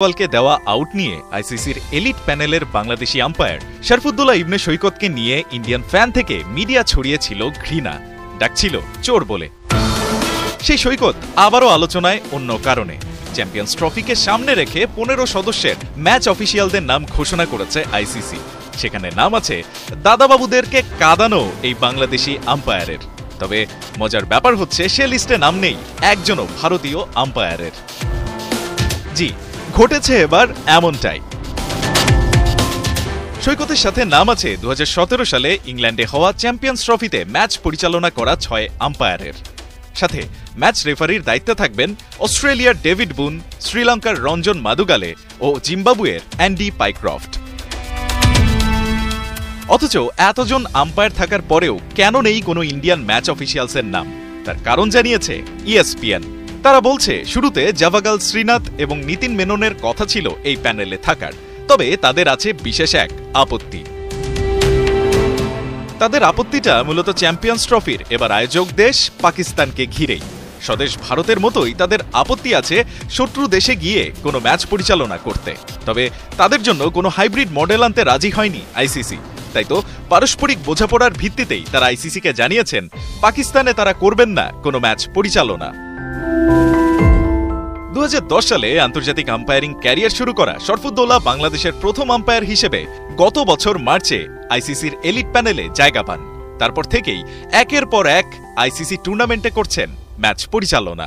কে দেওয়া আউট নিয়ে আইসিসির এলিট প্যানেলের বাংলাদেশি আম্পায়ার শরফুদ্দৌলা ইবনে সৈকতকে নিয়ে ইন্ডিয়ান ফ্যান থেকে মিডিয়া ছড়িয়েছিল ঘৃণা, ডাকছিল চোর বলে। সেই সৈকত আবারও আলোচনায় অন্য কারণে। চ্যাম্পিয়ন্স ট্রফিকে সামনে রেখে 15 সদস্যের ম্যাচ অফিসিয়ালদের নাম ঘোষণা করেছে আইসিসি। সেখানে নাম আছে দাদাবাবুদেরকে কাঁদানো এই বাংলাদেশি আম্পায়ারের। তবে মজার ব্যাপার হচ্ছে সে লিস্টে নাম নেই একজনও ভারতীয় আম্পায়ারের। জি, ঘটেছে এবার এমনটাই। সৈকতের সাথে নাম আছে 2017 সালে ইংল্যান্ডে হওয়া চ্যাম্পিয়ন্স ট্রফিতে ম্যাচ পরিচালনা করা 6 আম্পায়ারের। সাথে ম্যাচ রেফারির দায়িত্বে থাকবেন অস্ট্রেলিয়ার ডেভিড বুন, শ্রীলঙ্কার রঞ্জন মাদুগালে ও জিম্বাবুয়ের অ্যান্ডি পাইক্রফট। অথচ এতজন আম্পায়ার থাকার পরেও কেন নেই কোনো ইন্ডিয়ান ম্যাচ অফিসিয়ালসের নাম? তার কারণ জানিয়েছে ESPN। তারা বলছে, শুরুতে জাভাগাল শ্রীনাথ এবং নিতিন মেননের কথা ছিল এই প্যানেলে থাকার, তবে তাদের আছে বিশেষ এক আপত্তি। তাদের আপত্তিটা মূলত চ্যাম্পিয়ন্স ট্রফির এবার আয়োজক দেশ পাকিস্তানকে ঘিরেই। স্বদেশ ভারতের মতোই তাদের আপত্তি আছে শত্রু দেশে গিয়ে কোনো ম্যাচ পরিচালনা করতে। তবে তাদের জন্য কোনো হাইব্রিড মডেল আনতে রাজি হয়নি আইসিসি। তাই তো পারস্পরিক বোঝাপড়ার ভিত্তিতেই তারা আইসিসিকে জানিয়েছেন পাকিস্তানে তারা করবেন না কোনো ম্যাচ পরিচালনা। 2010 সালে আন্তর্জাতিক আম্পায়ারিং ক্যারিয়ার শুরু করা শরফুদ্দৌলা বাংলাদেশের প্রথম আম্পায়ার হিসেবে গত বছর মার্চে আইসিসির এলিট প্যানেলে জায়গা পান। তারপর থেকেই একের পর এক আইসিসি টুর্নামেন্টে করছেন ম্যাচ পরিচালনা।